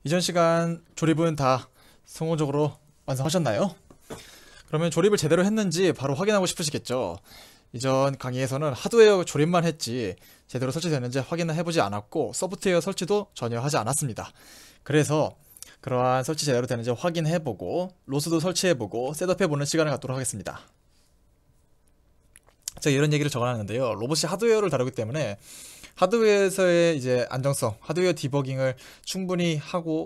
이전 시간 조립은 다 성공적으로 완성하셨나요? 그러면 조립을 제대로 했는지 바로 확인하고 싶으시겠죠? 이전 강의에서는 하드웨어 조립만 했지 제대로 설치되는지 확인을 해보지 않았고 소프트웨어 설치도 전혀 하지 않았습니다. 그래서 그러한 설치 제대로 되는지 확인해보고 로스도 설치해보고 셋업해보는 시간을 갖도록 하겠습니다. 제가 이런 얘기를 적어놨는데요. 로봇이 하드웨어를 다루기 때문에 하드웨어에서의 이제 안정성, 하드웨어 디버깅을 충분히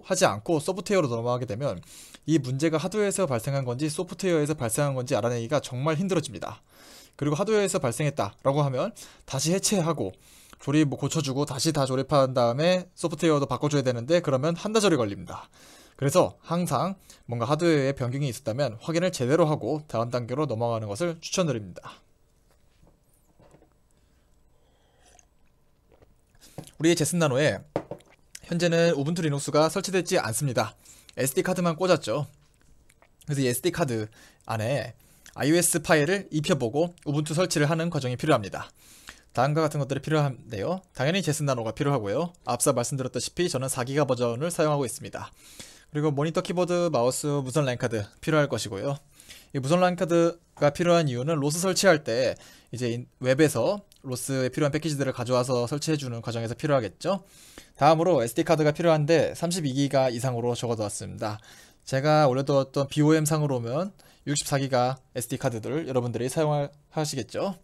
하지 않고 소프트웨어로 넘어가게 되면 이 문제가 하드웨어에서 발생한 건지 소프트웨어에서 발생한 건지 알아내기가 정말 힘들어집니다. 그리고 하드웨어에서 발생했다라고 하면 다시 해체하고 조립 고쳐주고 다시 다 조립한 다음에 소프트웨어도 바꿔줘야 되는데 그러면 한나절이 걸립니다. 그래서 항상 뭔가 하드웨어에 변경이 있었다면 확인을 제대로 하고 다음 단계로 넘어가는 것을 추천드립니다. 우리의 제슨나노에 현재는 우분투 리눅스가 설치되지 않습니다. SD카드만 꽂았죠. 그래서 이 SD카드 안에 iOS 파일을 입혀보고 우분투 설치를 하는 과정이 필요합니다. 다음과 같은 것들이 필요한데요. 당연히 제슨나노가 필요하고요. 앞서 말씀드렸다시피 저는 4기가 버전을 사용하고 있습니다. 그리고 모니터, 키보드, 마우스, 무선 랜카드 필요할 것이고요. 이 무선 랜카드가 필요한 이유는 로스 설치할 때 이제 웹에서 로스에 필요한 패키지들을 가져와서 설치해주는 과정에서 필요하겠죠. 다음으로 SD카드가 필요한데 32기가 이상으로 적어두었습니다. 제가 올려두었던 BOM 상으로면 64기가 SD카드들을 여러분들이 사용하시겠죠.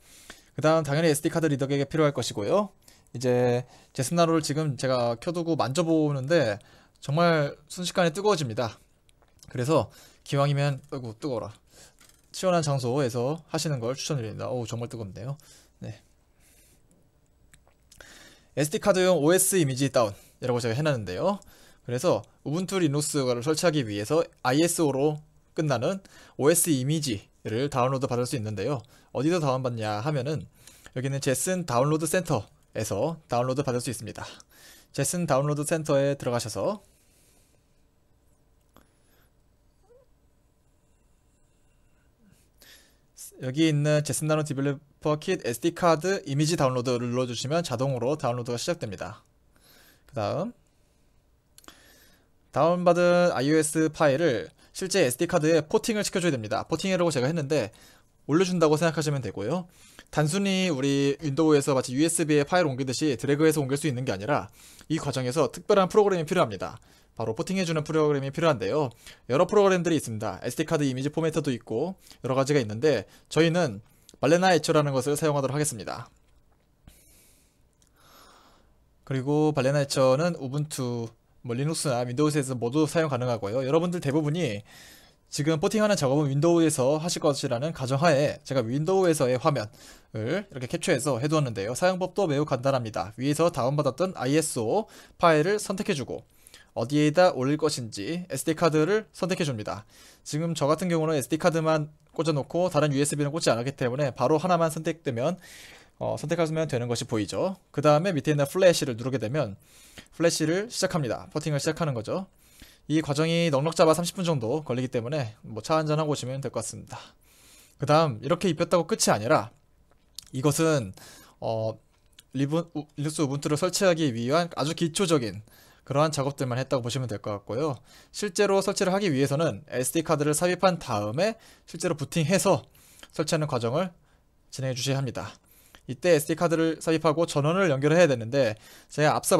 그 다음 당연히 SD카드 리더기가 필요할 것이고요. 이제 제슨나노를 지금 제가 켜두고 만져보는데 정말 순식간에 뜨거워집니다. 그래서 기왕이면 아이고 뜨거워라, 시원한 장소에서 하시는 걸 추천드립니다. 오, 정말 뜨겁네요. 네. SD카드용 OS 이미지 다운이라고 제가 해놨는데요. 그래서 우분투 리눅스를 설치하기 위해서 ISO로 끝나는 OS 이미지를 다운로드 받을 수 있는데요. 어디서 다운받냐 하면은 여기는 제슨 다운로드 센터에서 다운로드 받을 수 있습니다. 제슨 다운로드 센터에 들어가셔서 여기 있는 제슨나노 디벨로퍼 킷 SD카드 이미지 다운로드를 눌러주시면 자동으로 다운로드가 시작됩니다. 그 다음 다운받은 iOS 파일을 실제 SD카드에 포팅을 시켜줘야 됩니다. 포팅이라고 제가 했는데 올려준다고 생각하시면 되고요. 단순히 우리 윈도우에서 마치 USB에 파일 옮기듯이 드래그해서 옮길 수 있는 게 아니라 이 과정에서 특별한 프로그램이 필요합니다. 바로 포팅해주는 프로그램이 필요한데요. 여러 프로그램들이 있습니다. SD카드 이미지 포매터도 있고 여러 가지가 있는데 저희는 발레나 에처라는 것을 사용하도록 하겠습니다. 그리고 발레나 에처는 우분투, 리눅스나 윈도우에서 모두 사용 가능하고요. 여러분들 대부분이 지금 포팅하는 작업은 윈도우에서 하실 것이라는 가정하에 제가 윈도우에서의 화면을 이렇게 캡처해서 해두었는데요. 사용법도 매우 간단합니다. 위에서 다운받았던 ISO 파일을 선택해주고 어디에다 올릴 것인지 SD카드를 선택해줍니다. 지금 저 같은 경우는 SD카드만 꽂아놓고 다른 USB는 꽂지 않았기 때문에 바로 하나만 선택되면 선택하면 되는 것이 보이죠. 그 다음에 밑에 있는 플래시를 누르게 되면 플래시를 시작합니다. 포팅을 시작하는 거죠. 이 과정이 넉넉 잡아 30분 정도 걸리기 때문에 차 한잔하고 오시면 될 것 같습니다. 그 다음 이렇게 입혔다고 끝이 아니라 이것은 리눅스 우분투를 설치하기 위한 아주 기초적인 그러한 작업들만 했다고 보시면 될 것 같고요. 실제로 설치를 하기 위해서는 SD카드를 삽입한 다음에 실제로 부팅해서 설치하는 과정을 진행해 주셔야 합니다. 이때 SD카드를 삽입하고 전원을 연결해야 되는데 제가 앞서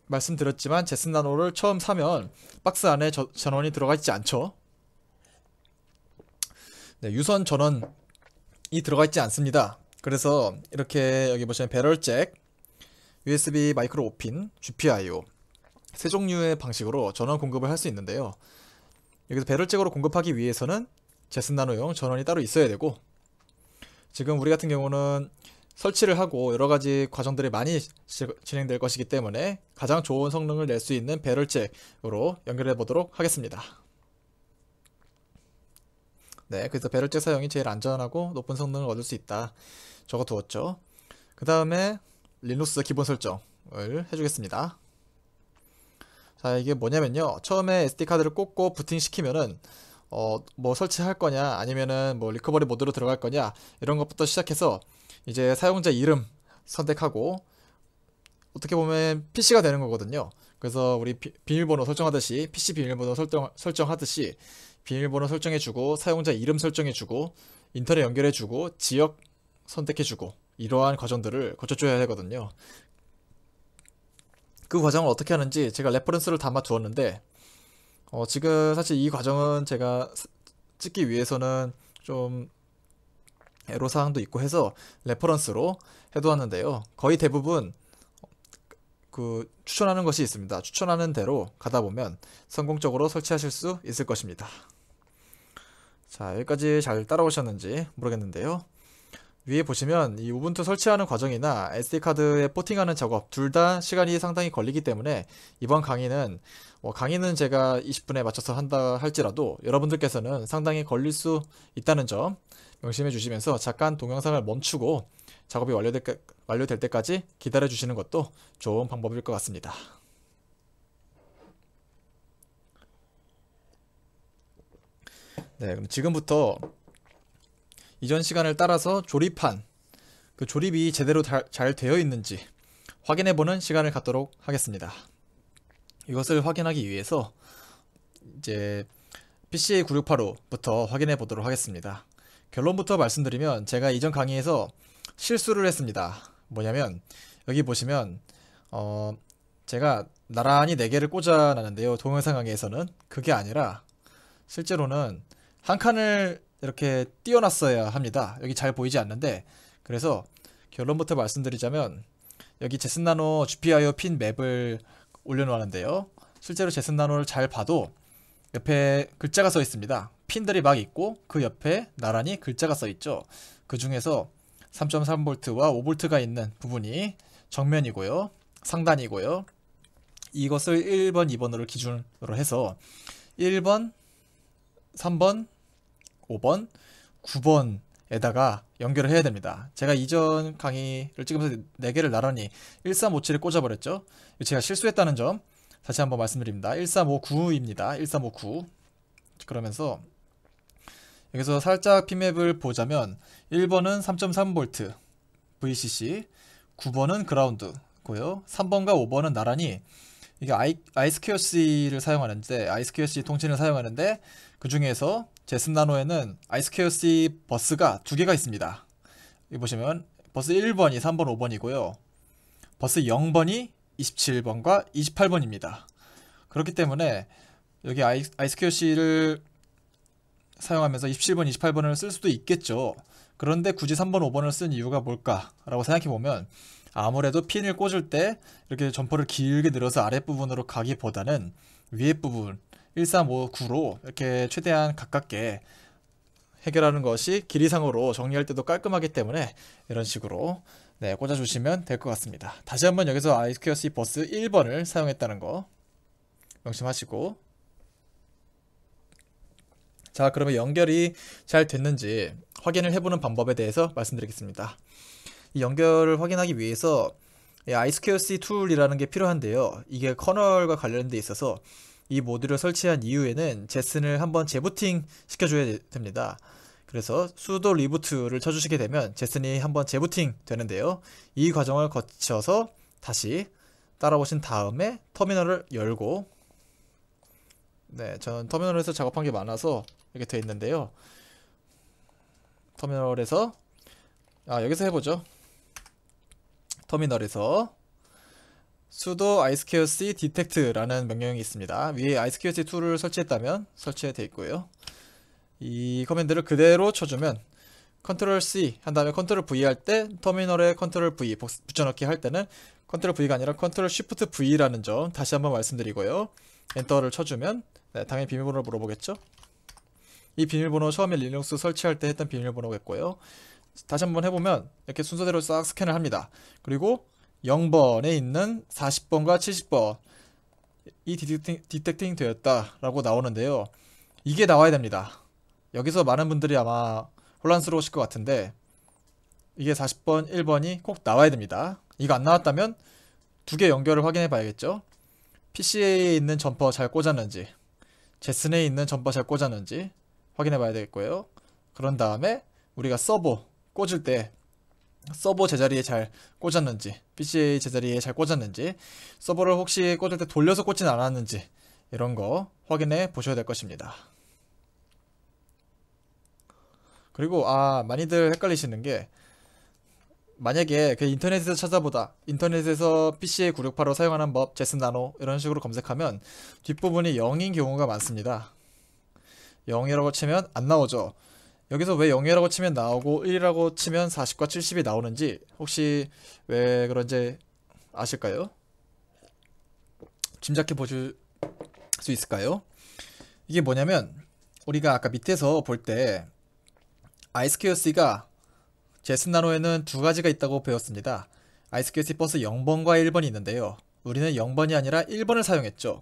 말씀드렸지만 제슨나노를 처음 사면 박스 안에 전원이 들어가 있지 않죠. 네, 유선 전원이 들어가 있지 않습니다. 그래서 이렇게 여기 보시면 배럴잭, USB 마이크로 5핀, GPIO 세 종류의 방식으로 전원 공급을 할 수 있는데요. 여기서 배럴잭으로 공급하기 위해서는 제슨나노용 전원이 따로 있어야 되고 지금 우리 같은 경우는 설치를 하고 여러가지 과정들이 많이 진행될 것이기 때문에 가장 좋은 성능을 낼 수 있는 배럴잭으로 연결해 보도록 하겠습니다. 네, 그래서 배럴잭 사용이 제일 안전하고 높은 성능을 얻을 수 있다 적어 두었죠. 그 다음에 리눅스 기본 설정을 해주겠습니다. 자, 이게 뭐냐면요, 처음에 SD카드를 꽂고 부팅시키면은 설치할 거냐 아니면은 리커버리 모드로 들어갈 거냐 이런 것부터 시작해서 이제 사용자 이름 선택하고 어떻게 보면 PC가 되는 거거든요. 그래서 우리 비밀번호 설정하듯이 PC 비밀번호 설정하듯이 비밀번호 설정해주고 사용자 이름 설정해주고 인터넷 연결해주고 지역 선택해주고 이러한 과정들을 거쳐줘야 하거든요. 그 과정을 어떻게 하는지 제가 레퍼런스를 담아 두었는데 지금 사실 이 과정은 제가 찍기 위해서는 좀 애로사항도 있고 해서 레퍼런스로 해두었는데요. 거의 대부분 추천하는 것이 있습니다. 추천하는 대로 가다 보면 성공적으로 설치하실 수 있을 것입니다. 자, 여기까지 잘 따라오셨는지 모르겠는데요. 위에 보시면 이 우분투 설치하는 과정이나 SD카드에 포팅하는 작업 둘 다 시간이 상당히 걸리기 때문에 이번 강의는 강의는 제가 20분에 맞춰서 한다 할지라도 여러분들께서는 상당히 걸릴 수 있다는 점 명심해 주시면서 잠깐 동영상을 멈추고 작업이 완료될 때까지 기다려 주시는 것도 좋은 방법일 것 같습니다. 네, 그럼 지금부터 이전 시간을 따라서 조립한 그 조립이 제대로 잘 되어 있는지 확인해 보는 시간을 갖도록 하겠습니다. 이것을 확인하기 위해서 이제 PCA9685부터 확인해 보도록 하겠습니다. 결론부터 말씀드리면 제가 이전 강의에서 실수를 했습니다. 뭐냐면 여기 보시면 제가 나란히 4개를 꽂아 놨는데요. 동영상 강의에서는 그게 아니라 실제로는 한 칸을 이렇게 띄워놨어야 합니다. 여기 잘 보이지 않는데, 그래서 결론부터 말씀드리자면 여기 제슨나노 GPIO 핀 맵을 올려놓았는데요. 실제로 제슨나노를 잘 봐도 옆에 글자가 써 있습니다. 핀들이 막 있고 그 옆에 나란히 글자가 써 있죠. 그 중에서 3.3V와 5V가 있는 부분이 정면이고요, 상단이고요. 이것을 1번, 2번으로 기준으로 해서 1번, 3번, 5번, 9번에다가 연결을 해야 됩니다. 제가 이전 강의를 찍으면서 4개를 나란히 1357에 꽂아버렸죠. 제가 실수했다는 점 다시 한번 말씀드립니다. 1359입니다. 1359. 그러면서 여기서 살짝 핀맵을 보자면 1번은 3.3V VCC, 9번은 그라운드고요. 3번과 5번은 나란히 이게 iSQC 통신을 사용하는데 그 중에서 제슨나노에는 iSQC 버스가 2개가 있습니다. 여기 보시면 버스 1번이 3번, 5번이고요. 버스 0번이 27번과 28번입니다. 그렇기 때문에 여기 iSQC를 사용하면서 27번, 28번을 쓸 수도 있겠죠. 그런데 굳이 3번, 5번을 쓴 이유가 뭘까라고 생각해보면 아무래도 핀을 꽂을 때 이렇게 점퍼를 길게 늘어서 아랫부분으로 가기보다는 위에부분 1359로 이렇게 최대한 가깝게 해결하는 것이 길이상으로 정리할 때도 깔끔하기 때문에 이런 식으로 꽂아주시면 될 것 같습니다. 다시 한번 여기서 iSQC 버스 1번을 사용했다는 거 명심하시고, 자, 그러면 연결이 잘 됐는지 확인을 해보는 방법에 대해서 말씀드리겠습니다. 이 연결을 확인하기 위해서 iSQC 툴이라는 게 필요한데요. 이게 커널과 관련돼 있어서 이 모듈을 설치한 이후에는 제슨을 한번 재부팅 시켜줘야 됩니다. 그래서 sudo reboot를 쳐주시게 되면 제슨이 한번 재부팅 되는데요. 이 과정을 거쳐서 다시 따라오신 다음에 터미널을 열고, 저는 터미널에서 작업한 게 많아서 이렇게 되어 있는데요. 터미널에서 여기서 해보죠. 터미널에서 sudo iSQC detect라는 명령이 있습니다. 위에 iSQC 툴을 설치했다면 설치되어 있고요. 이 커맨드를 그대로 쳐주면 컨트롤 C 한 다음에 컨트롤 V 할 때 터미널에 컨트롤 V 붙여넣기 할 때는 컨트롤 V가 아니라 컨트롤 Shift V라는 점 다시 한번 말씀드리고요. 엔터를 쳐주면 당연히 비밀번호를 물어보겠죠. 이 비밀번호 처음에 리눅스 설치할 때 했던 비밀번호겠고요. 다시 한번 해보면 이렇게 순서대로 싹 스캔을 합니다. 그리고 0번에 있는 40번과 70번 이 디텍팅 되었다 라고 나오는데요. 이게 나와야 됩니다. 여기서 많은 분들이 아마 혼란스러우실 것 같은데 이게 40번, 1번이 꼭 나와야 됩니다. 이거 안 나왔다면 2개 연결을 확인해 봐야겠죠. PCA에 있는 점퍼 잘 꽂았는지, 제슨에 있는 점퍼 잘 꽂았는지 확인해 봐야 되겠고요. 그런 다음에 우리가 서버 꽂을 때 서버 제자리에 잘 꽂았는지 PCA 제자리에 잘 꽂았는지, 서버를 혹시 꽂을 때 돌려서 꽂진 않았는지 이런 거 확인해 보셔야 될 것입니다. 그리고 많이들 헷갈리시는 게, 만약에 그 인터넷에서 찾아보다 인터넷에서 PCA 968로 사용하는 법 제슨 나노 이런 식으로 검색하면 뒷부분이 0인 경우가 많습니다. 0이라고 치면 안 나오죠. 여기서 왜 0이라고 치면 나오고 1이라고 치면 40과 70이 나오는지 혹시 왜 그런지 아실까요? 짐작해 보실 수 있을까요? 이게 뭐냐면, 우리가 아까 밑에서 볼 때 I2QC가 제슨 나노에는 두 가지가 있다고 배웠습니다. I2QC 버스 0번과 1번이 있는데요. 우리는 0번이 아니라 1번을 사용했죠.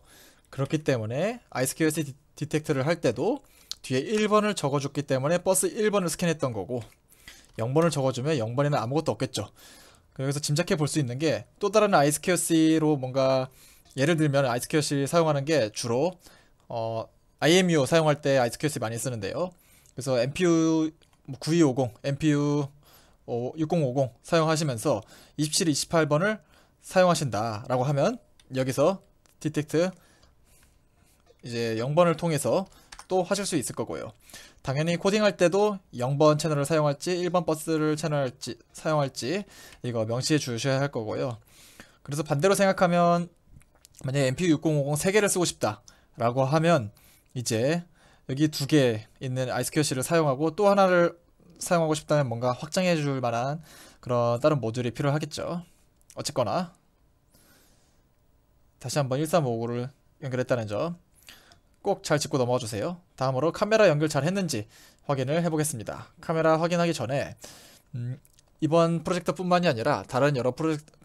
그렇기 때문에 I2QC 디텍트를 할 때도 뒤에 1번을 적어줬기 때문에 버스 1번을 스캔했던 거고, 0번을 적어주면 0번에는 아무것도 없겠죠. 그래서 짐작해 볼 수 있는 게, 또 다른 I2QC로 뭔가, 예를 들면 I2QC 사용하는 게 주로 IMU 사용할 때 I2QC 많이 쓰는데요. 그래서 MPU 9250, MPU 6050 사용하시면서 27, 28번을 사용하신다 라고 하면, 여기서 디텍트 이제 0번을 통해서 또 하실 수 있을 거고요. 당연히 코딩할 때도 0번 채널을 사용할지 1번 버스를 사용할지 이거 명시해 주셔야 할 거고요. 그래서 반대로 생각하면, 만약에 MPU 6050 3개를 쓰고 싶다 라고 하면, 이제 여기 2개 있는 I2QC를 사용하고 또 하나를 사용하고 싶다면 뭔가 확장해 줄 만한 그런 다른 모듈이 필요하겠죠. 어쨌거나 다시 한번 1355를 연결했다는 점 꼭 잘 짚고 넘어가 주세요. 다음으로 카메라 연결 잘 했는지 확인을 해보겠습니다. 카메라 확인하기 전에 이번 프로젝트 뿐만이 아니라 다른 여러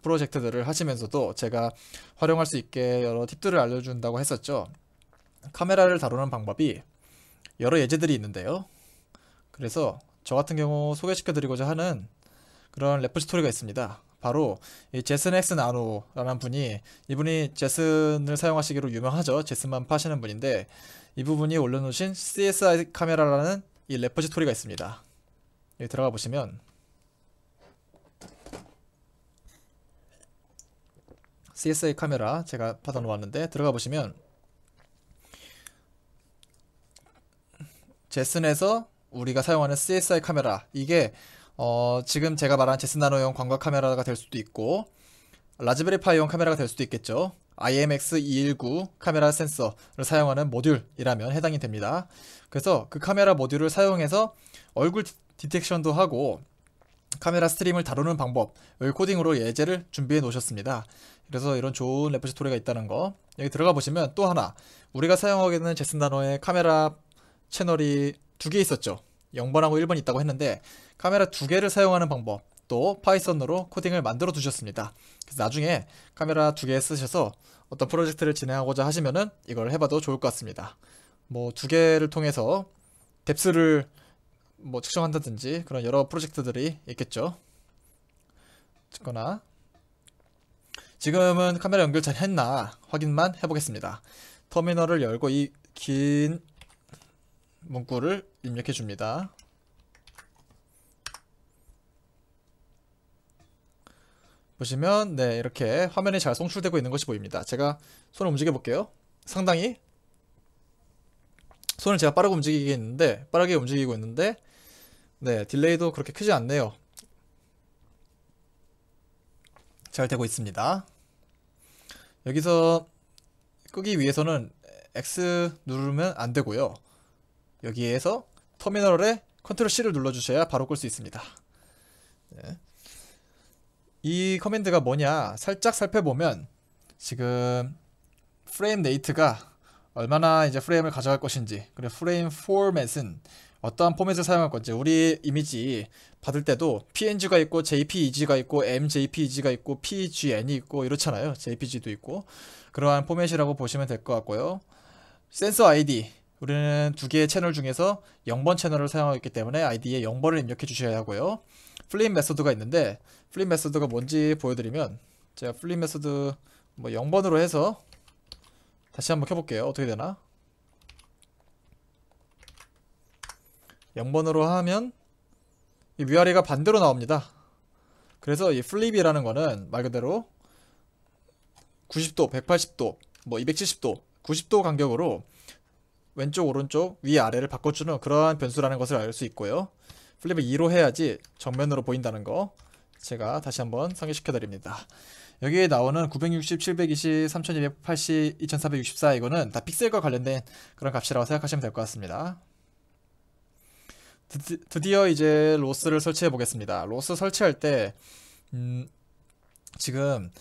프로젝트들을 하시면서도 제가 활용할 수 있게 여러 팁들을 알려준다고 했었죠. 카메라를 다루는 방법이 여러 예제들이 있는데요. 그래서 저 같은 경우 소개시켜 드리고자 하는 그런 레포지토리가 있습니다. 바로 이 제슨 X 나노라는 분이, 이분이 제슨을 사용하시기로 유명하죠. 제슨만 파시는 분인데, 이 부분이 올려놓으신 CSI 카메라라는 이 레포지토리가 있습니다. 여기 들어가 보시면 CSI 카메라 제가 받아 놓았는데, 들어가 보시면 제슨에서 우리가 사용하는 CSI 카메라, 이게 지금 제가 말한 제슨 나노용 광각 카메라가 될 수도 있고, 라즈베리 파이용 카메라가 될 수도 있겠죠. IMX219 카메라 센서를 사용하는 모듈이라면 해당이 됩니다. 그래서 그 카메라 모듈을 사용해서 얼굴 디텍션도 하고 카메라 스트림을 다루는 방법을 코딩으로 예제를 준비해 놓으셨습니다. 그래서 이런 좋은 레포지토리가 있다는 거, 여기 들어가 보시면 또 하나, 우리가 사용하고 있는 제슨 나노의 카메라 채널이 2개 있었죠. 0번하고 1번이 있다고 했는데, 카메라 2개를 사용하는 방법 또 파이썬으로 코딩을 만들어 두셨습니다. 그래서 나중에 카메라 2개 쓰셔서 어떤 프로젝트를 진행하고자 하시면은 이걸 해봐도 좋을 것 같습니다. 뭐 2개를 통해서 뎁스를 뭐 측정한다든지 그런 여러 프로젝트들이 있겠죠. 어쨌거나 지금은 카메라 연결 잘 했나 확인만 해보겠습니다. 터미널을 열고 이 긴 문구를 입력해 줍니다. 보시면 이렇게 화면이 잘 송출되고 있는 것이 보입니다. 제가 손을 움직여 볼게요. 상당히 손을 제가 빠르게 움직이고 있는데 딜레이도 그렇게 크지 않네요. 잘 되고 있습니다. 여기서 끄기 위해서는 X 누르면 안 되고요. 여기에서 터미널에 컨트롤 C를 눌러주셔야 바로 끌 수 있습니다. 이 커맨드가 뭐냐 살짝 살펴보면, 지금 프레임 레이트가 얼마나 이제 프레임을 가져갈 것인지, 그리고 프레임 포맷은 어떠한 포맷을 사용할 건지, 우리 이미지 받을 때도 PNG가 있고 JPEG가 있고 MJPEG가 있고 PGN이 있고 이렇잖아요. JPG도 있고 그러한 포맷이라고 보시면 될 것 같고요. 센서 ID, 우리는 2개의 채널 중에서 0번 채널을 사용하기 때문에 ID에 0번을 입력해 주셔야 하고요. 플립 메소드가 있는데, 플립 메소드가 뭔지 보여드리면, 제가 플립 메소드 뭐 0번으로 해서 다시 한번 켜볼게요. 어떻게 되나? 0번으로 하면 이 위아래가 반대로 나옵니다. 그래서 이 플립이라는 거는 말 그대로 90도, 180도, 뭐 270도, 90도 간격으로 왼쪽, 오른쪽, 위, 아래를 바꿔주는 그러한 변수라는 것을 알 수 있고요. 플립을 2로 해야지 정면으로 보인다는 거 제가 다시 한번 상기시켜 드립니다. 여기에 나오는 960, 720, 3280, 2464 이거는 다 픽셀과 관련된 그런 값이라고 생각하시면 될 것 같습니다. 드디어 이제 로스를 설치해 보겠습니다. 로스 설치할 때 지금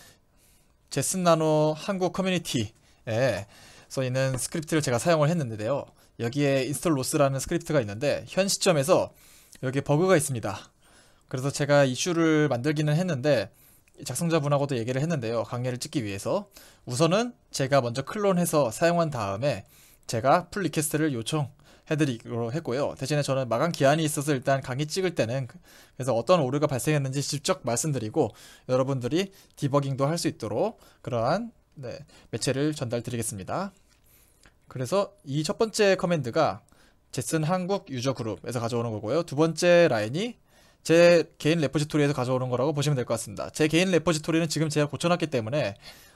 제슨나노 한국 커뮤니티에 써 있는 스크립트를 제가 사용을 했는데요. 여기에 인스톨 로스라는 스크립트가 있는데 현 시점에서 여기에 버그가 있습니다. 그래서 제가 이슈를 만들기는 했는데 작성자분하고도 얘기를 했는데요. 강의를 찍기 위해서 우선은 제가 먼저 클론해서 사용한 다음에 제가 풀 리퀘스트를 요청해드리기로 했고요. 대신에 저는 마감 기한이 있어서 일단 강의 찍을 때는 그래서 어떤 오류가 발생했는지 직접 말씀드리고 여러분들이 디버깅도 할 수 있도록 그러한 매체를 전달 드리겠습니다. 그래서 이 첫 번째 커맨드가 제슨 한국 유저 그룹에서 가져오는 거고요. 두 번째 라인이 제 개인 레포지토리에서 가져오는 거라고 보시면 될 것 같습니다. 제 개인 레포지토리는 지금 제가 고쳐놨기 때문에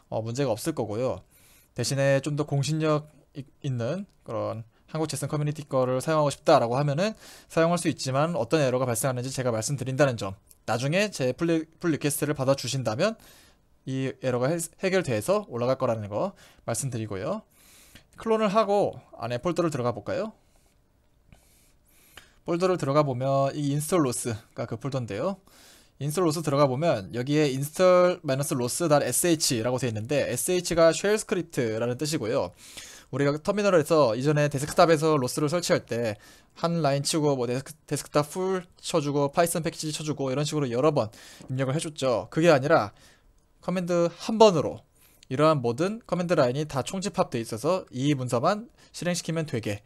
문제가 없을 거고요. 대신에 좀 더 공신력 있는 그런 한국 제슨 커뮤니티 거를 사용하고 싶다라고 하면은 사용할 수 있지만 어떤 에러가 발생하는지 제가 말씀드린다는 점. 나중에 제 풀 리퀘스트를 받아주신다면 이 에러가 해결돼서 올라갈 거라는 거 말씀드리고요. 클론을 하고 안에 폴더를 들어가 볼까요? 폴더를 들어가 보면 이 인스톨 로스가 그 폴더인데요. 인스톨 로스 들어가 보면 여기에 install-loss.sh라고 되어 있는데 sh가 shell 스크립트라는 뜻이고요. 우리가 터미널에서 이전에 데스크탑에서 로스를 설치할 때 한 라인 치고 뭐 데스크탑 풀 쳐주고 파이썬 패키지 쳐주고 이런 식으로 여러 번 입력을 해줬죠. 그게 아니라 커맨드 한 번으로 이러한 모든 커맨드 라인이 다 총집합되어 있어서 이 문서만 실행시키면 되게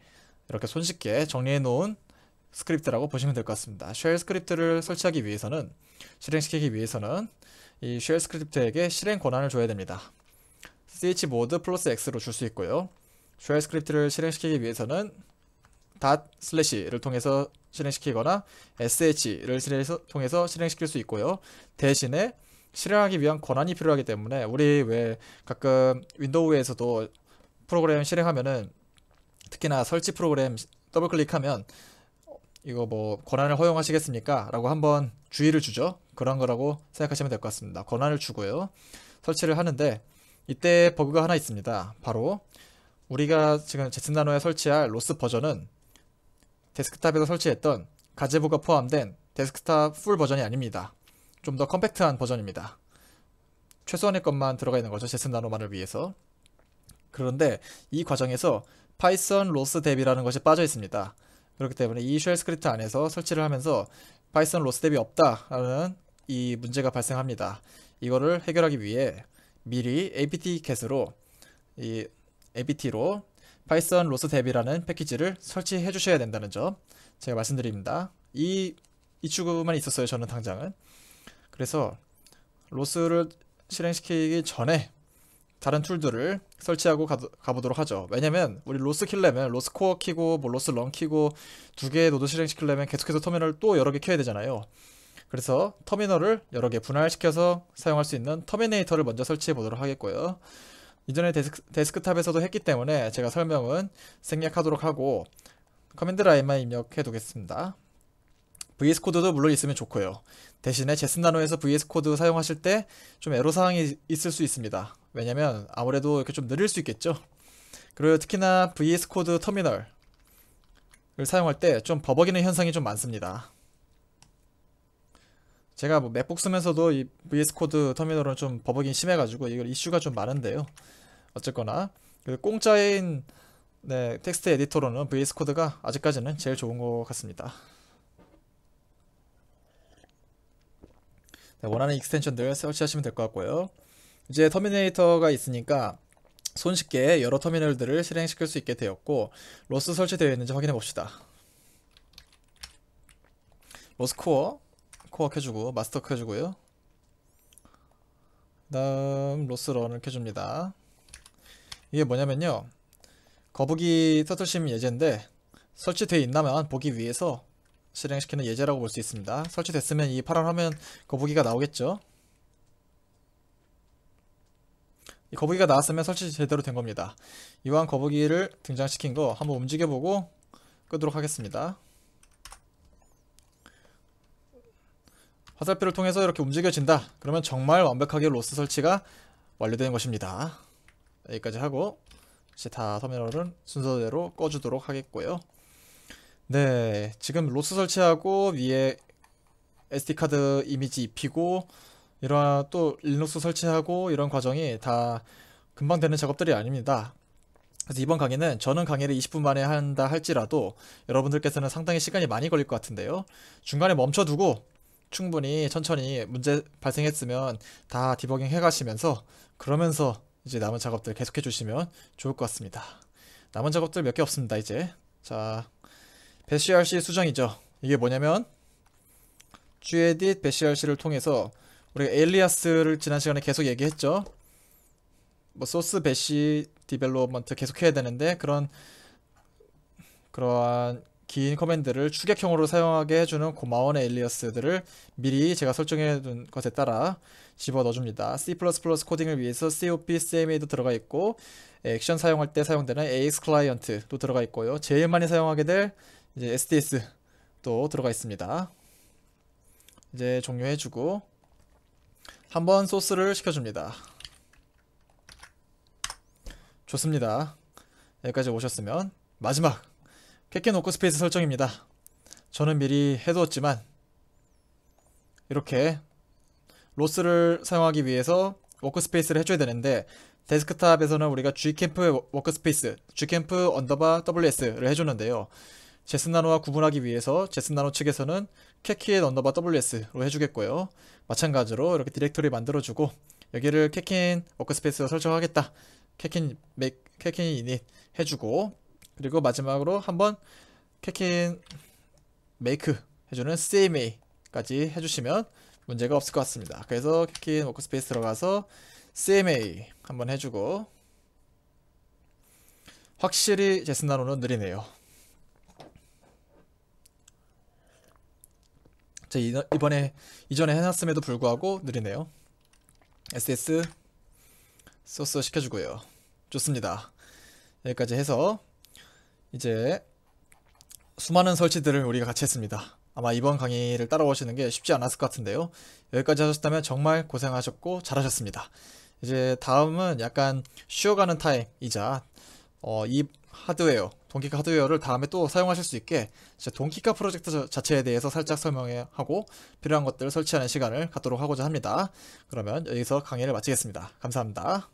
이렇게 손쉽게 정리해 놓은 스크립트라고 보시면 될 것 같습니다. 쉘 스크립트를 설치하기 위해서는 실행시키기 위해서는 이 쉘 스크립트에게 실행 권한을 줘야 됩니다. chmod 플러스 x로 줄 수 있고요. 쉘 스크립트를 실행시키기 위해서는 닷/를 통해서 실행시키거나 sh를 통해서 실행시킬 수 있고요. 대신에 실행하기 위한 권한이 필요하기 때문에 우리 왜 가끔 윈도우에서도 프로그램 실행하면은 특히나 설치 프로그램 더블 클릭하면 이거 뭐 권한을 허용하시겠습니까? 라고 한번 주의를 주죠. 그런 거라고 생각하시면 될 것 같습니다. 권한을 주고요. 설치를 하는데 이때 버그가 하나 있습니다. 바로 우리가 지금 제슨나노에 설치할 로스 버전은 데스크탑에서 설치했던 가제부가 포함된 데스크탑 풀 버전이 아닙니다. 좀 더 컴팩트한 버전입니다. 최소한의 것만 들어가 있는 거죠. 제슨나노만을 위해서. 그런데 이 과정에서 파이썬 로스 대비라는 것이 빠져 있습니다. 그렇기 때문에 이 쉘 스크립트 안에서 설치를 하면서 파이썬 로스 대비 없다라는 이 문제가 발생합니다. 이거를 해결하기 위해 미리 apt-get으로 이 apt로 파이썬 로스 대비라는 패키지를 설치해 주셔야 된다는 점 제가 말씀드립니다. 이 추구만 있었어요. 저는 당장은. 그래서 로스를 실행시키기 전에 다른 툴들을 설치하고 가보도록 하죠. 왜냐면 우리 로스 키려면 로스 코어 키고 뭐 로스 런 키고 두 개의 노드 실행시키려면 계속해서 터미널을 또 여러 개 켜야 되잖아요. 그래서 터미널을 여러 개 분할시켜서 사용할 수 있는 터미네이터를 먼저 설치해 보도록 하겠고요. 이전에 데스크탑에서도 했기 때문에 제가 설명은 생략하도록 하고 커맨드 라인만 입력해 두겠습니다. VS 코드도 물론 있으면 좋고요. 대신에 제슨나노에서 VS 코드 사용하실 때 좀 애로사항이 있을 수 있습니다. 왜냐면 아무래도 이렇게 좀 느릴 수 있겠죠. 그리고 특히나 VS 코드 터미널을 사용할 때 좀 버벅이는 현상이 좀 많습니다. 제가 뭐 맥북 쓰면서도 이 VS 코드 터미널은 좀 버벅이 심해가지고 이걸 이슈가 좀 많은데요. 어쨌거나 공짜인 텍스트 에디터로는 VS 코드가 아직까지는 제일 좋은 것 같습니다. 원하는 익스텐션들 설치하시면 될 것 같고요. 이제 터미네이터가 있으니까 손쉽게 여러 터미널들을 실행시킬 수 있게 되었고 로스 설치되어 있는지 확인해 봅시다. 로스 코어 켜주고 마스터 켜주고요. 그 다음 로스 런을 켜줍니다. 이게 뭐냐면요, 거북이 터틀심 예제인데 설치되어 있나만 보기 위해서 실행시키는 예제라고 볼 수 있습니다. 설치됐으면 이 파란 화면 거북이가 나오겠죠. 이 거북이가 나왔으면 설치 제대로 된 겁니다. 이왕 거북이를 등장시킨 거 한번 움직여보고 끄도록 하겠습니다. 화살표를 통해서 이렇게 움직여진다. 그러면 정말 완벽하게 로스 설치가 완료된 것입니다. 여기까지 하고 이제 다 터미널은 순서대로 꺼주도록 하겠고요. 네, 지금 로스 설치하고 위에 SD카드 이미지 입히고 이런 또 리눅스 설치하고 이런 과정이 다 금방 되는 작업들이 아닙니다. 그래서 이번 강의는 저는 강의를 20분 만에 한다 할지라도 여러분들께서는 상당히 시간이 많이 걸릴 것 같은데요. 중간에 멈춰두고 충분히 천천히 문제 발생했으면 다 디버깅 해가시면서 그러면서 이제 남은 작업들 계속해 주시면 좋을 것 같습니다. 남은 작업들 몇 개 없습니다. 이제 자, 배시RC 수정이죠. 이게 뭐냐면 gedit 배시RC를 통해서 우리가 에일리아스를 지난 시간에 계속 얘기했죠. 뭐 소스 배시 디벨롭먼트 계속 해야 되는데 그러한 긴 커맨드를 추격형으로 사용하게 해주는 고마운 에일리아스들을 미리 제가 설정해 둔 것에 따라 집어 넣어줍니다. C++ 코딩을 위해서 COP, CMA도 들어가 있고 액션 사용할 때 사용되는 AX 클라이언트도 들어가 있고요. 제일 많이 사용하게 될 이제 SDS도 들어가 있습니다. 이제 종료해주고 한번 소스를 시켜줍니다. 좋습니다. 여기까지 오셨으면 마지막 캐켄 워크스페이스 설정입니다. 저는 미리 해두었지만 이렇게 로스를 사용하기 위해서 워크스페이스를 해줘야 되는데 데스크탑에서는 우리가 gcamp 워크스페이스 gcamp 언더바 WS를 해줬는데요. 제슨나노와 구분하기 위해서 제슨나노 측에서는 캐킨 언더바 WS로 해주겠고요. 마찬가지로 이렇게 디렉토리 만들어주고 여기를 캐킨 워크스페이스로 설정하겠다. 캐킨 이닛 해주고 그리고 마지막으로 한번 캐킨 메이크 해주는 CMA까지 해주시면 문제가 없을 것 같습니다. 그래서 캐킨 워크스페이스 들어가서 CMA 한번 해주고 확실히 제슨나노는 느리네요. 자, 이전에 해놨음에도 불구하고 느리네요. SS 소스 시켜주고요. 좋습니다. 여기까지 해서 이제 수많은 설치들을 우리가 같이 했습니다. 아마 이번 강의를 따라오시는 게 쉽지 않았을 것 같은데요. 여기까지 하셨다면 정말 고생하셨고 잘하셨습니다. 이제 다음은 약간 쉬어가는 타임이자 이 하드웨어, 동키카 하드웨어를 다음에 또 사용하실 수 있게 동키카 프로젝트 자체에 대해서 살짝 설명하고 필요한 것들을 설치하는 시간을 갖도록 하고자 합니다. 그러면 여기서 강의를 마치겠습니다. 감사합니다.